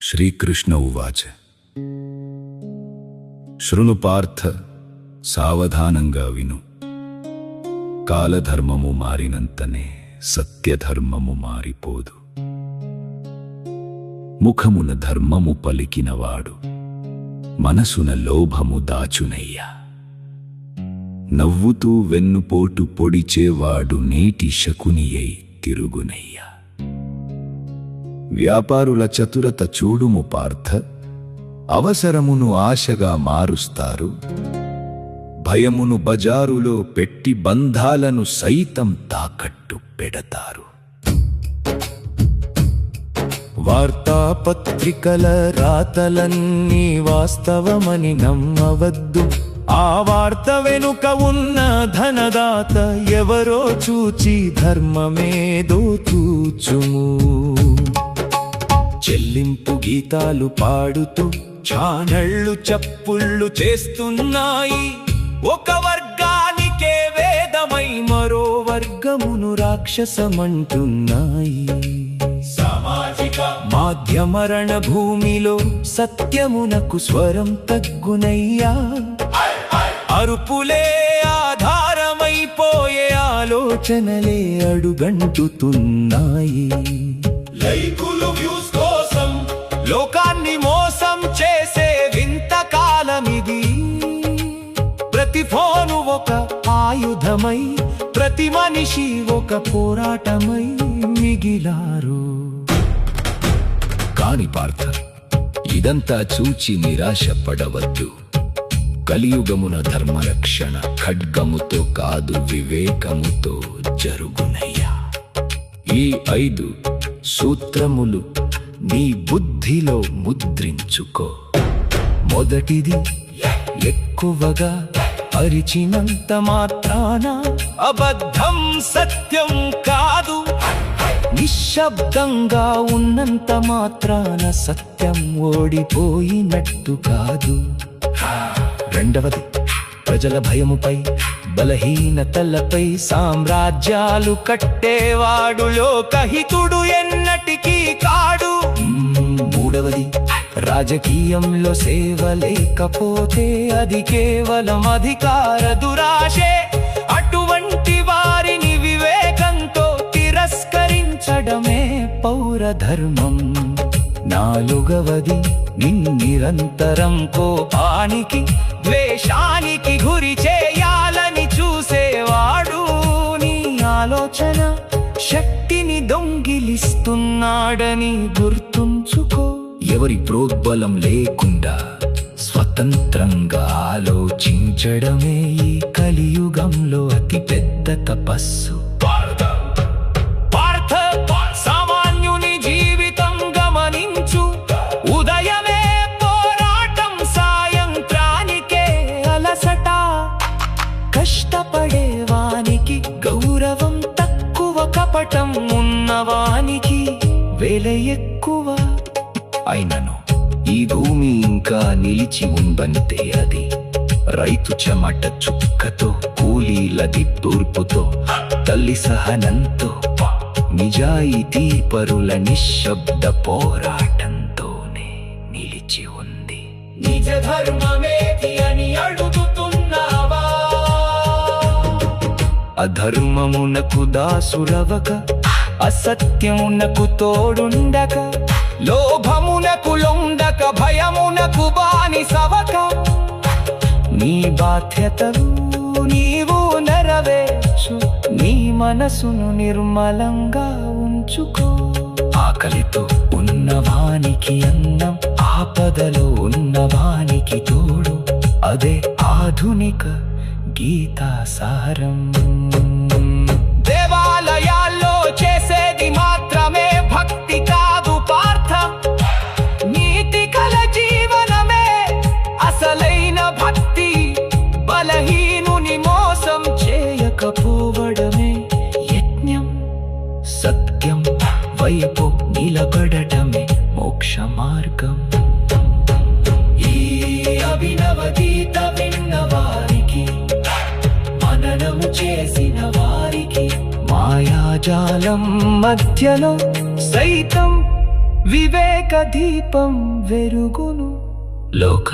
श्रीकृष्ण उवाच शृणु पार्थ सावधाనంగా విను కాలధర్మము మారినంతనే సత్యధర్మము మారిపోదు ముఖమున ధర్మము పలికినవాడు మనసున లోభము దాచునయ్యా నవ్వుతూ వెన్నుపోటు పొడిచేవాడు నేటి శకునియై తిరుగునయ్యా వ్యాపారుల చతురత చూడుము పార్థ అవసరమును ఆశగా మారుస్తారు భయమును బజారులో పెట్టి బంధాలను సైతం తాకట్టు పెడతారు వార్తాపత్రికల రాతలన్నీ వాస్తవమని నమ్మవద్దు ఆ వార్త వెనుక ఉన్న ధనదాత ఎవరో చూచి ధర్మమేదో చూచుము చెల్లింపు గీతాలు పాడుతూ ఛానళ్ళు చప్పుళ్ళు చేస్తున్నాయి ఒక వర్గానికే వేదమై మరో వర్గమును రాక్షసమంటున్నాయి సామాజిక మాధ్యమరణ భూమిలో సత్యమునకు స్వరం తగ్గునయ్యా అరుపులే ఆధారమైపోయే ఆలోచనలే అడుగంటుతున్నాయి లైకులు వ్యూస్ కోసం లోకాన్ని మోసం చేసే వింత కాలమిది ప్రతి ఫోను ఒక ఆయుధమై ప్రతి మనిషి ఒక పోరాటమై మిగిలారు కాని పార్థ ఇదంతా చూచి నిరాశపడవద్దు కలియుగమున ధర్మరక్షణ ఖడ్గముతో కాదు వివేకముతో జరుగునయ్యా ఈ 5 సూత్రములు నీ బుద్ధిలో ముద్రించుకో మొదటిది ఎక్కువగా అరిచినంత మాత్రాన అబద్ధం సత్యం కాదు నిశ్శబ్దంగా ఉన్నంత మాత్రాన సత్యం ఓడిపోయినట్టు కాదు రెండవది ప్రజల భయముపై బలహీనతలపై సామ్రాజ్యాలు కట్టేవాడు లోకహితుడు ఎన్నటికీ కాడు మూడవది రాజకీయంలో సేవ లేకపోతే అది కేవలం అధికార దురాశే అటువంటి వారిని వివేకంతో తిరస్కరించడమే పౌరధర్మం నాలుగవది నిరంతరం కోపానికి ద్వేషానికి గురి చేయాలని చూసేవాడు నీ ఆలోచన శక్తిని దొంగిలిస్తున్నాడని గుర్తుంచుకో ఎవరి ప్రోద్బలం లేకుండా స్వతంత్రంగా ఆలోచించడమే ఈ కలియుగంలో అతి పెద్ద తపస్సు సామాన్యుని జీవితం గమనించు ఉదయమే పోరాటం సాయంత్రానికే అలసట కష్టపడేవానికి గౌరవం తక్కువ కపటం ఉన్నవానికి వెల ఎక్కువ అయినను ఈ భూమి ఇంకా నిలిచి ఉందంటే అది రైతు చెమట చుక్కతో కూలీలది తూర్పుతో తల్లి సహనంతో నిజాయితీ పరుల నిశ్శబ్ద పోరాటంతోనే నిలిచి ఉంది నిజ ధర్మమేది అని అడుగుతున్నావా అధర్మమునకు దాసురవక అసత్యమునకు తోడుండక లోభమునకు లొండక భయమునకు బానిసవక నీ బాధ్యతలు నీవు నెరవేర్చు నీ మనసును నిర్మలంగా ఉంచుకో ఆకలితో ఉన్నవానికి అన్నం ఆపదలో ఉన్నవానికి తోడు అదే ఆధునిక గీతా సారం దేవాలయాల్లో చేసేది మాత్రమే భక్తి కాదు పార్థ నీతి కల జీవనమే అసలైన భక్తి బలహీనుని మోసం చేయకపోవడమే యజ్ఞం సత్యం వైపు నిలబడటమే మోక్ష మార్గం ఈ అభినవ గీత విన్నవారికి మననము చేసిన వారికి మాయాజాలం మధ్యలో సైతం వివేక దీపం వెలుగును. లోక